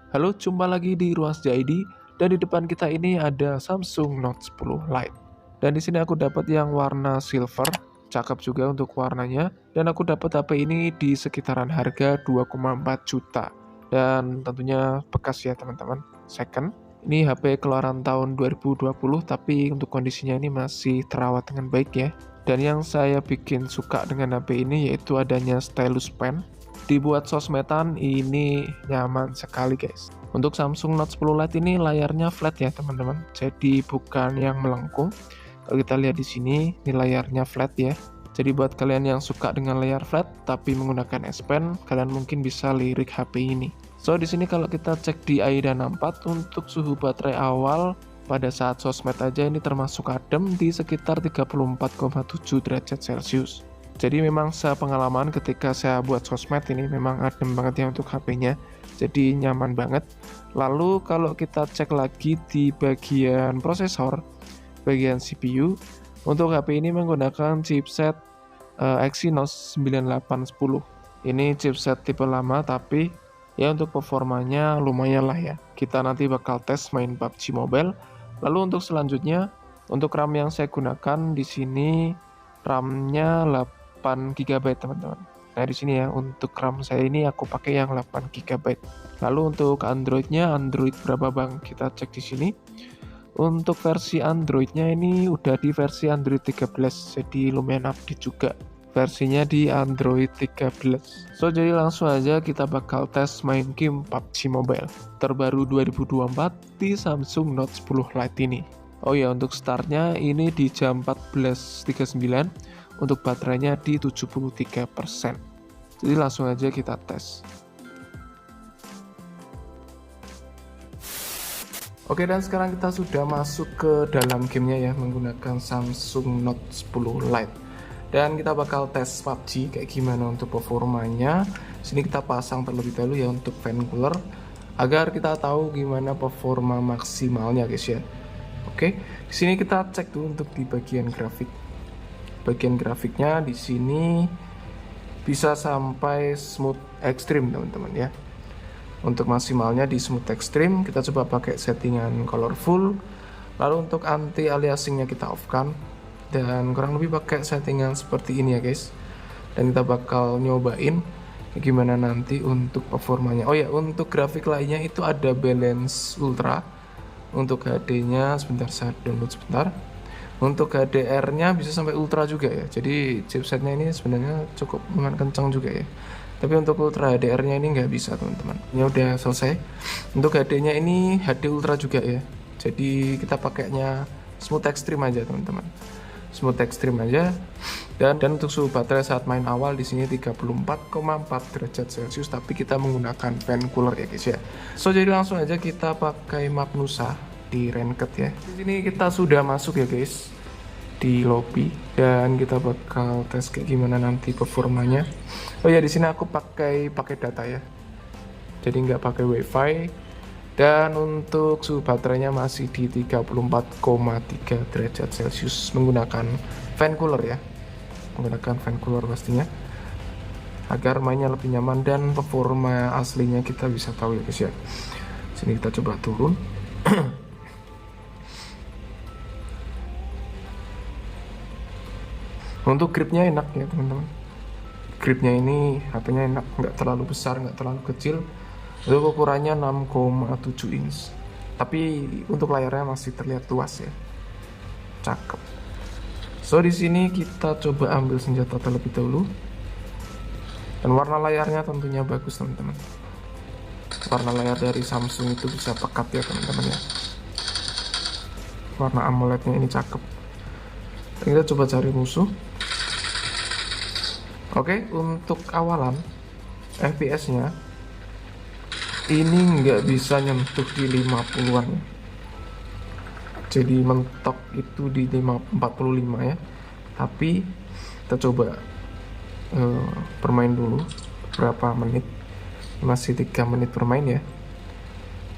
Halo, jumpa lagi di Ruas JID dan di depan kita ini ada Samsung Note 10 Lite. Dan di sini aku dapat yang warna silver, cakep juga untuk warnanya. Dan aku dapat HP ini di sekitaran harga 2,4 juta. Dan tentunya bekas ya teman-teman, second. Ini HP keluaran tahun 2020 tapi untuk kondisinya ini masih terawat dengan baik ya. Dan yang saya bikin suka dengan HP ini yaitu adanya stylus pen. Dibuat sosmedan ini nyaman sekali guys. Untuk Samsung Note 10 Lite ini layarnya flat ya teman-teman. Jadi bukan yang melengkung. Kalau kita lihat di sini, ini layarnya flat ya. Jadi buat kalian yang suka dengan layar flat tapi menggunakan S Pen, kalian mungkin bisa lirik HP ini. So di sini kalau kita cek di AIDA 64 untuk suhu baterai awal pada saat sosmed aja ini termasuk adem di sekitar 34,7 derajat Celcius. Jadi memang sepengalaman ketika saya buat sosmed ini memang adem banget ya untuk HP-nya. Jadi nyaman banget. Lalu kalau kita cek lagi di bagian prosesor, bagian CPU, untuk HP ini menggunakan chipset Exynos 9810. Ini chipset tipe lama tapi ya untuk performanya lumayan lah ya. Kita nanti bakal tes main PUBG Mobile. Lalu untuk selanjutnya, untuk RAM yang saya gunakan di sini RAM-nya 8 GB teman-teman. Nah di sini ya untuk RAM saya ini aku pakai yang 8 GB. Lalu untuk Android-nya Android berapa bang? Kita cek di sini. Untuk versi Android-nya ini udah di versi Android 13, jadi lumayan update juga. Versinya di Android 13. So jadi langsung aja kita bakal tes main game PUBG Mobile terbaru 2024 di Samsung Note 10 Lite ini. Oh ya, untuk startnya ini di jam 14.39. Untuk baterainya di 73%. Jadi langsung aja kita tes. Oke, dan sekarang kita sudah masuk ke dalam gamenya ya menggunakan Samsung Note 10 Lite. Dan kita bakal tes PUBG kayak gimana untuk performanya. Sini kita pasang terlebih dahulu ya untuk fan cooler agar kita tahu gimana performa maksimalnya guys ya. Oke, di sini kita cek dulu untuk di bagian grafik. Bagian grafiknya di sini bisa sampai smooth extreme teman-teman ya. Untuk maksimalnya di smooth extreme kita coba pakai settingan colorful. Lalu untuk anti aliasingnya kita off kan, dan kurang lebih pakai settingan seperti ini ya guys. Dan kita bakal nyobain gimana nanti untuk performanya. Oh ya, untuk grafik lainnya itu ada balance ultra. Untuk HD-nya sebentar saya download sebentar. Untuk HDR-nya bisa sampai ultra juga ya. Jadi chipsetnya ini sebenarnya cukup lumayan kencang juga ya. Tapi untuk ultra HDR-nya ini nggak bisa teman-teman. Ini udah selesai. Untuk HD-nya ini HD ultra juga ya. Jadi kita pakainya smooth extreme aja teman-teman. Smooth extreme aja. Dan untuk suhu baterai saat main awal di sini 34,4 derajat Celcius. Tapi kita menggunakan fan cooler ya guys ya. So jadi langsung aja kita pakai Magnusa di ranked ya. Di sini kita sudah masuk ya guys di lobby dan kita bakal tes kayak gimana nanti performanya. Oh ya, di sini aku pakai data ya. Jadi nggak pakai WiFi. Dan untuk suhu baterainya masih di 34,3 derajat Celcius menggunakan fan cooler ya. Menggunakan fan cooler pastinya. Agar mainnya lebih nyaman dan performa aslinya kita bisa tahu ya guys ya. Sini kita coba turun. Untuk gripnya enak ya teman-teman. Gripnya ini HP-nya enak, nggak terlalu besar, nggak terlalu kecil. Untuk ukurannya 6,7 inch. Tapi untuk layarnya masih terlihat luas ya. Cakep. So di sini kita coba ambil senjata terlebih dahulu. Dan warna layarnya tentunya bagus teman-teman. Warna layar dari Samsung itu bisa pekat ya teman-teman ya. Warna AMOLED-nya ini cakep. Dan kita coba cari musuh. Oke, untuk awalan FPS-nya ini nggak bisa nyentuh di 50-an. Jadi mentok itu di 45 ya. Tapi kita coba bermain dulu berapa menit. Masih 3 menit bermain ya.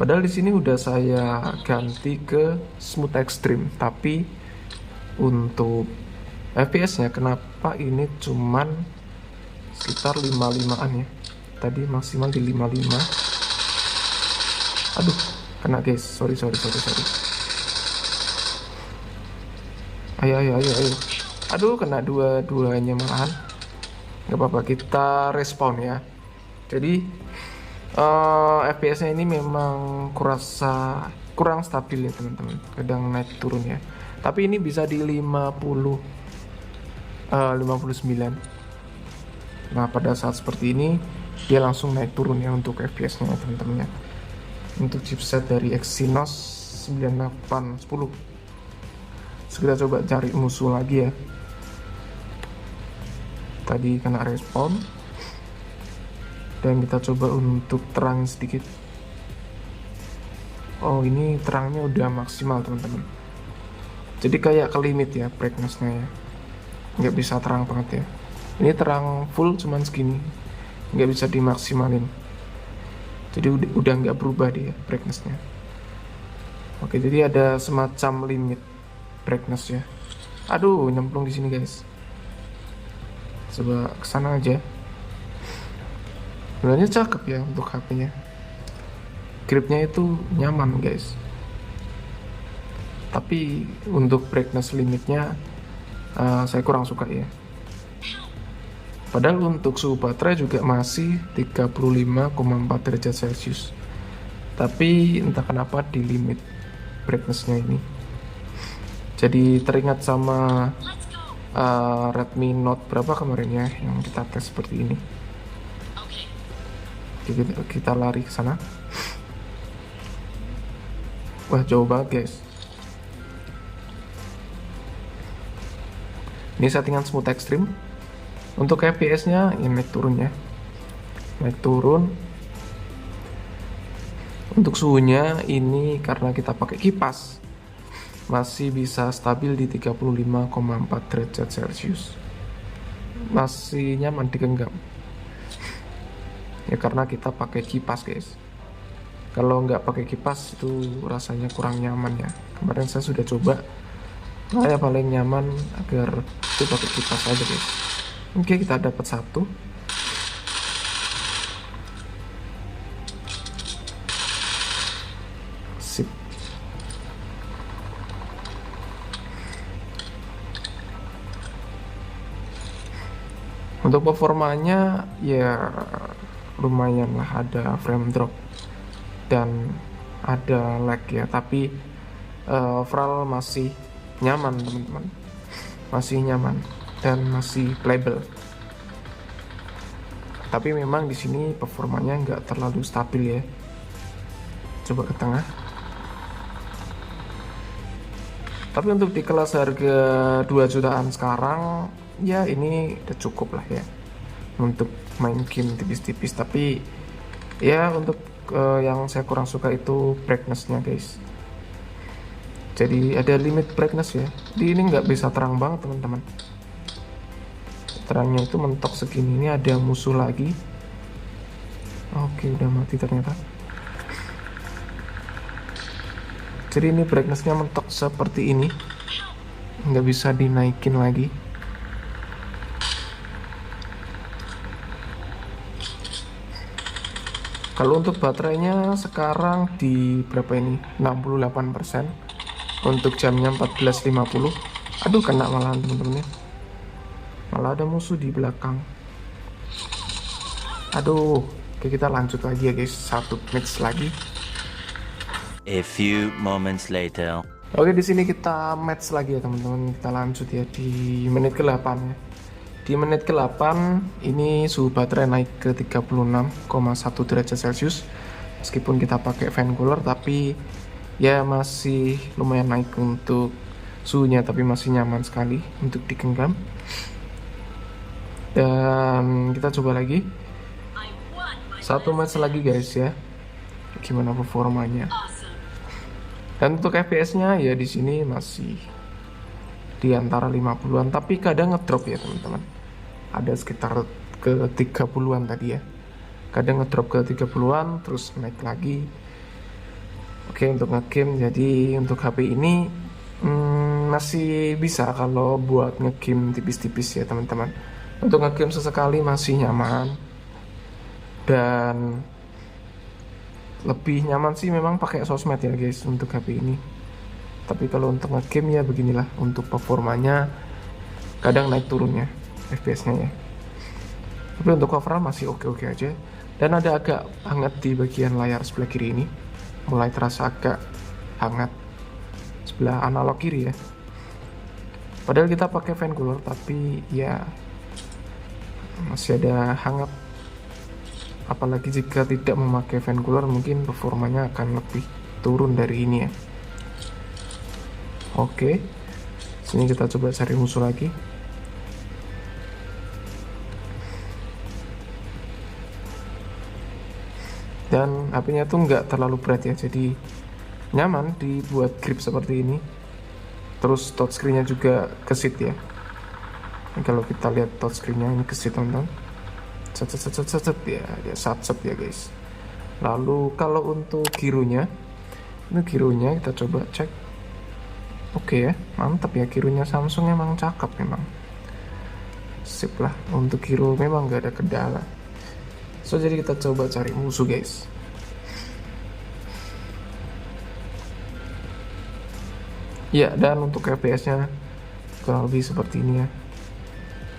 Padahal di sini udah saya ganti ke smooth extreme, tapi untuk FPS-nya kenapa ini cuman sekitar 55-an ya. Tadi maksimal di 55. Aduh, kena guys. Sorry. Ayo. Aduh, kena dua-duanya malahan. Gak apa-apa, kita respawn ya. Jadi FPS-nya ini memang kurang stabil ya teman-teman. Kadang naik turun ya. Tapi ini bisa di 59. Nah, pada saat seperti ini dia langsung naik turun ya untuk FPS-nya teman-teman ya. Untuk chipset dari Exynos 9810. Kita coba cari musuh lagi ya. Tadi kena respawn. Dan kita coba untuk terang sedikit. Oh, ini terangnya udah maksimal teman-teman. Jadi kayak ke limit ya brightness-nya ya. Nggak bisa terang banget ya. Ini terang full cuman segini. Nggak bisa dimaksimalin. Jadi udah nggak berubah dia brightness-nya. Oke, jadi ada semacam limit brightness ya. Aduh, nyemplung di sini guys. Coba kesana aja. Sebenarnya cakep ya untuk HP-nya. Gripnya itu nyaman guys. Tapi untuk brightness limitnya saya kurang suka ya. Padahal untuk suhu baterai juga masih 35,4 derajat Celcius. Tapi entah kenapa di limit brightness-nya ini. Jadi teringat sama Redmi Note berapa kemarin ya yang kita tes seperti ini. Kita lari ke sana. Wah, jauh banget guys. Ini settingan smooth extreme. Untuk FPS-nya ini naik turun ya. Naik turun. Untuk suhunya ini karena kita pakai kipas masih bisa stabil di 35,4 derajat Celcius. Masih nyaman digenggam. Ya karena kita pakai kipas guys. Kalau nggak pakai kipas itu rasanya kurang nyaman ya. Kemarin saya sudah coba, saya paling nyaman agar itu pakai kipas aja guys. Oke, kita dapat satu. Sip. Untuk performanya ya lumayan lah, ada frame drop dan ada lag ya, tapi overall masih nyaman teman-teman, masih nyaman dan masih playable. Tapi memang di sini performanya nggak terlalu stabil ya. Coba ke tengah. Tapi untuk di kelas harga 2 jutaan sekarang ya ini udah cukup lah ya untuk main game tipis-tipis. Tapi ya untuk yang saya kurang suka itu brightness-nya guys. Jadi ada limit brightness ya. Di ini nggak bisa terang banget teman-teman. Terangnya itu mentok segini. Ini ada musuh lagi. Oke, udah mati ternyata. Jadi ini brightness-nya mentok seperti ini. Nggak bisa dinaikin lagi. Kalau untuk baterainya sekarang di berapa ini? 68%. Untuk jamnya 14.50. Aduh, kena malahan teman-teman ya. Malah ada musuh di belakang. Aduh, oke, kita lanjut lagi ya guys. Satu match lagi. A few moments later. Oke, di sini kita match lagi ya teman-teman. Kita lanjut ya di menit ke-8 ya. Di menit ke-8 ini suhu baterai naik ke 36,1 derajat Celcius. Meskipun kita pakai fan cooler tapi ya masih lumayan naik untuk suhunya, tapi masih nyaman sekali untuk digenggam. Dan kita coba lagi. Satu match lagi guys ya. Gimana performanya? Dan untuk FPS-nya ya di sini masih di antara 50-an, tapi kadang ngedrop ya teman-teman. Ada sekitar ke 30-an tadi ya. Kadang ngedrop ke 30-an terus naik lagi. Oke, untuk ngegame jadi untuk HP ini masih bisa kalau buat ngegame tipis-tipis ya teman-teman. Untuk ngegame sesekali masih nyaman. Dan lebih nyaman sih memang pakai sosmed ya guys untuk HP ini. Tapi kalau untuk ngegame ya beginilah, untuk performanya kadang naik turunnya FPS-nya ya. Tapi untuk overall masih oke-oke aja. Dan ada agak hangat di bagian layar sebelah kiri ini, mulai terasa agak hangat sebelah analog kiri ya. Padahal kita pakai fan cooler tapi ya masih ada hangat. Apalagi jika tidak memakai fan cooler, mungkin performanya akan lebih turun dari ini ya. Oke, sini kita coba cari musuh lagi. Dan HP-nya tuh nggak terlalu berat ya, jadi nyaman dibuat grip seperti ini. Terus touchscreen-nya juga kesit ya. Ini kalau kita lihat touchscreen-nya ini kesit teman-teman. Set ya, dia set ya guys. Lalu kalau untuk gironya, ini gironya kita coba cek. Oke ya, mantap ya, gironya Samsung emang cakep memang. Sip lah, untuk giro memang gak ada kendala. So jadi kita coba cari musuh guys. Ya, dan untuk FPS-nya kurang lebih seperti ini ya.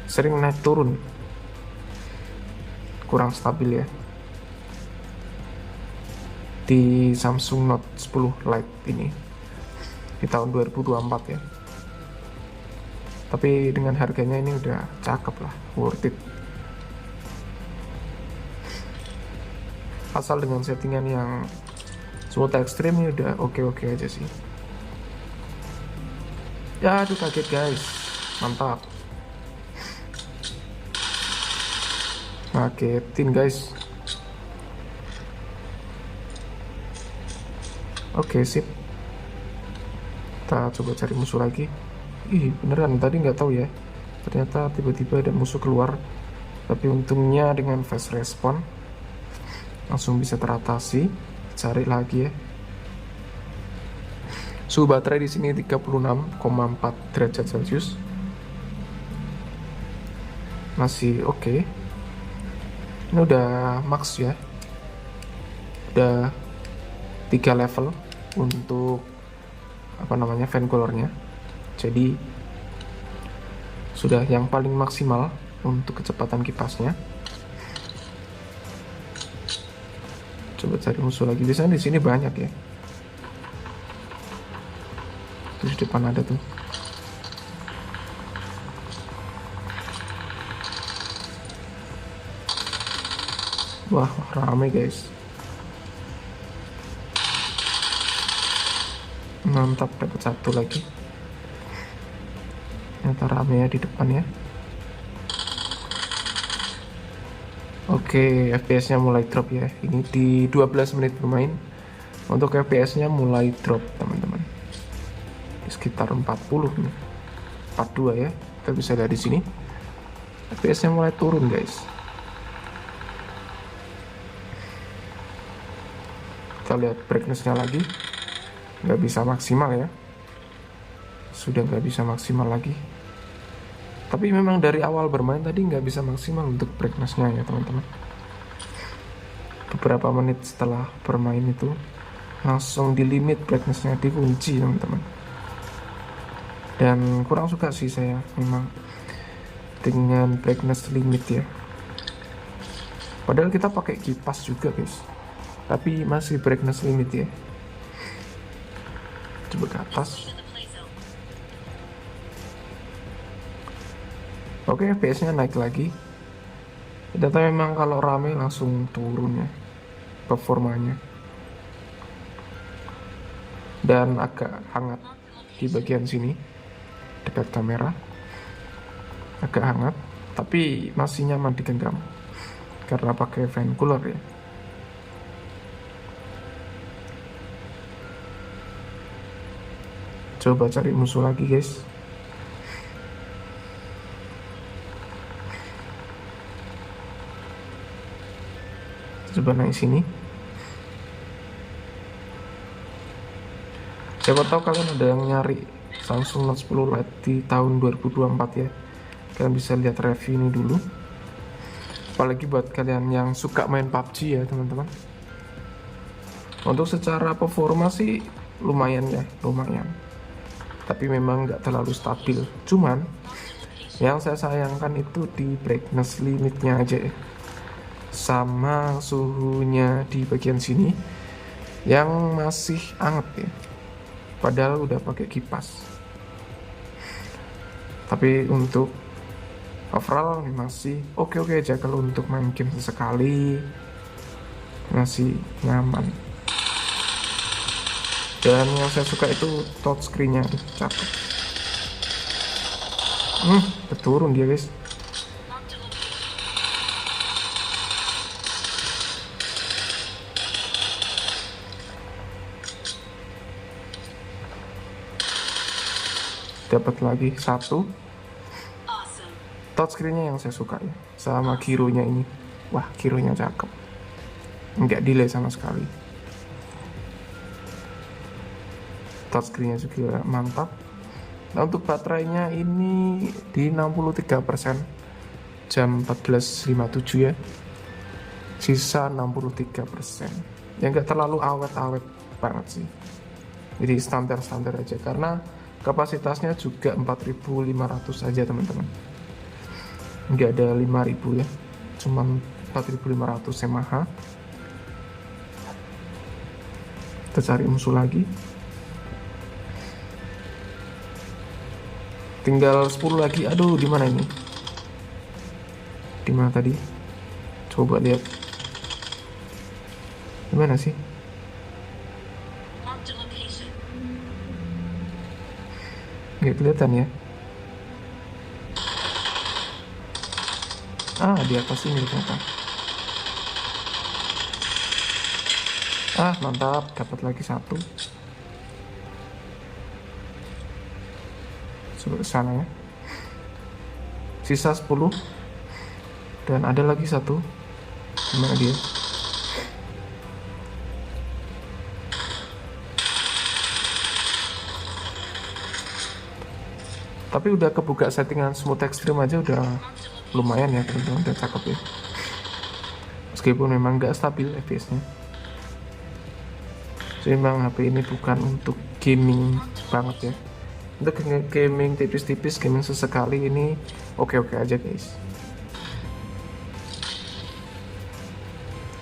Sering naik turun, kurang stabil ya di Samsung Note 10 Lite ini di tahun 2024 ya. Tapi dengan harganya ini udah cakep lah, worth it. Asal dengan settingan yang smooth ekstrim ini udah oke-oke aja sih. Ya aduh, kaget guys, mantap. Ngagetin guys. Oke sip, kita coba cari musuh lagi. Ih beneran, tadi nggak tahu ya, ternyata tiba-tiba ada musuh keluar. Tapi untungnya dengan fast respawn langsung bisa teratasi. Cari lagi ya. Suhu baterai di sini 36,4 derajat Celcius, masih oke. Ini udah max ya, udah 3 level untuk fan colornya. Jadi sudah yang paling maksimal untuk kecepatan kipasnya. Coba cari musuh lagi. Biasanya di sini banyak ya. Tuh di depan ada tuh. Wah, rame guys. Mantap, dapat satu lagi. Ternyata rame ya di depan ya. Oke, FPS-nya mulai drop ya. Ini di 12 menit bermain. Untuk FPS-nya mulai drop, teman-teman. Sekitar 40 nih. 42 ya. Kita bisa lihat di sini. FPS-nya mulai turun, guys. Kita lihat brightness-nya lagi. Nggak bisa maksimal ya. Sudah nggak bisa maksimal lagi. Tapi memang dari awal bermain tadi nggak bisa maksimal untuk brightness-nya ya teman-teman. Beberapa menit setelah bermain itu langsung di limit brightness-nya, dikunci teman-teman. Dan kurang suka sih saya memang dengan brightness limit ya. Padahal kita pakai kipas juga guys, tapi masih brightness limit ya. Coba ke atas. Oke, FPS-nya naik lagi. Ternyata memang kalau rame langsung turun ya performanya. Dan agak hangat di bagian sini dekat kamera. Agak hangat, tapi masih nyaman digenggam karena pakai fan cooler ya. Coba cari musuh lagi guys. Coba naik sini. Siapa tahu kalian ada yang nyari Samsung Note 10 Lite di tahun 2024 ya. Kalian bisa lihat review ini dulu. Apalagi buat kalian yang suka main PUBG ya teman-teman. Untuk secara performa sih lumayan ya, lumayan. Tapi memang nggak terlalu stabil. Cuman yang saya sayangkan itu di brightness limitnya aja ya. Sama suhunya di bagian sini yang masih anget ya. Padahal udah pakai kipas. Tapi untuk overall masih oke-oke aja kalau untuk main game sesekali, masih nyaman. Dan yang saya suka itu touchscreen-nya cakep. Udah turun dia guys. Dapat lagi satu. Touchscreen-nya yang saya suka ya, sama gyronya ini. Wah, gyronya cakep, nggak delay sama sekali. Touchscreen-nya juga mantap. Nah, untuk baterainya ini di 63%, jam 14.57 ya, sisa 63%. Ya nggak terlalu awet-awet banget sih, jadi standar-standar aja, karena kapasitasnya juga 4.500 aja teman-teman, nggak ada 5.000 ya, cuman 4.500 mAh. Kita cari musuh lagi. Tinggal 10 lagi. Aduh, di mana ini? Di mana tadi? Coba lihat. Di mana sih? Nggak kelihatan ya. Di atas ini ternyata. Mantap, dapat lagi satu. Coba ke sana ya. Sisa 10. Dan ada lagi satu. Gimana dia? Tapi udah kebuka settingan smooth extreme aja udah lumayan ya teman-teman, udah cakep ya. Meskipun memang nggak stabil FPS-nya. Jadi memang HP ini bukan untuk gaming banget ya. Untuk gaming tipis-tipis, gaming sesekali ini oke-oke aja guys.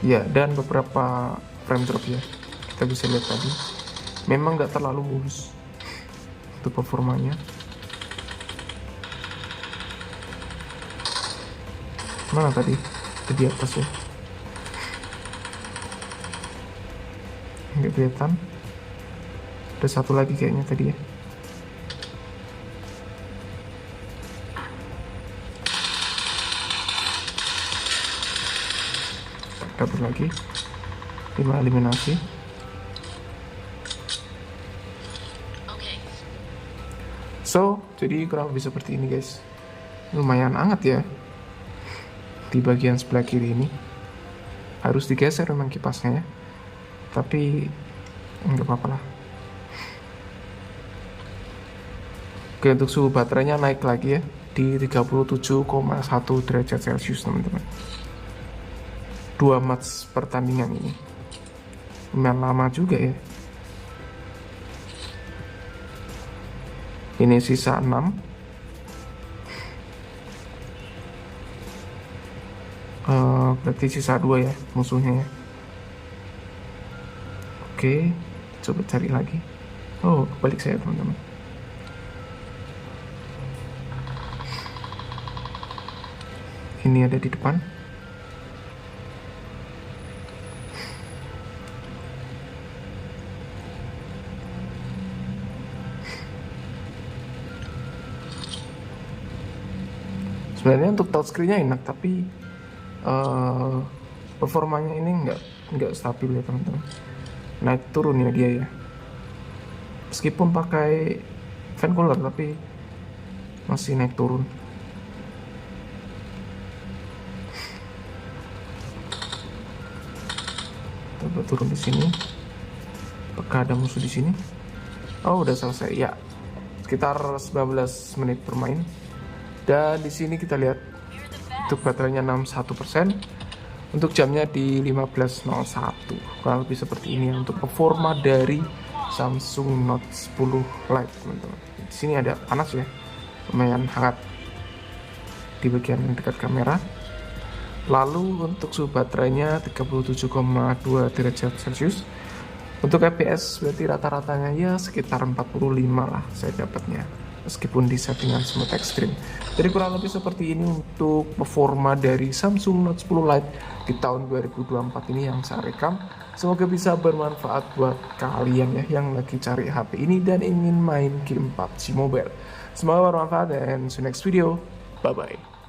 Ya, dan beberapa frame drop ya, kita bisa lihat tadi memang nggak terlalu mulus untuk performanya. Mana tadi? Di atas ya, nggak kelihatan. Ada satu lagi kayaknya tadi ya. Dapat lagi 5 eliminasi. So, jadi kurang lebih seperti ini guys. Lumayan anget ya di bagian sebelah kiri ini. Harus digeser memang kipasnya ya, tapi nggak apa-apa lah. Oke, untuk suhu baterainya naik lagi ya di 37,1 derajat Celcius teman-teman. 2 match pertandingan ini lumayan lama juga ya. Ini sisa 6. Berarti sisa 2 ya musuhnya ya. Oke, coba cari lagi. Kebalik saya teman-teman. Ini ada di depan. Sebenarnya untuk touchscreen-nya enak, tapi performanya ini nggak stabil ya teman-teman. Naik turun ya dia ya. Meskipun pakai fan cooler tapi masih naik turun. Coba turun di sini. Apakah ada musuh di sini? Udah selesai ya. Sekitar 19 menit bermain. Dan di sini kita lihat untuk baterainya 61%, Untuk jamnya di 15.01, kurang lebih seperti ini ya untuk performa dari Samsung Note 10 Lite teman-teman. Di sini ada panas ya, lumayan hangat di bagian dekat kamera. Lalu untuk suhu baterainya 37,2 derajat Celcius. Untuk fps berarti rata-ratanya ya sekitar 45 lah saya dapatnya, meskipun di settingan smooth extreme. Jadi kurang lebih seperti ini untuk performa dari Samsung Note 10 Lite di tahun 2024 ini yang saya rekam. Semoga bisa bermanfaat buat kalian ya yang lagi cari HP ini dan ingin main game PUBG Mobile. Semoga bermanfaat dan see you next video. Bye bye.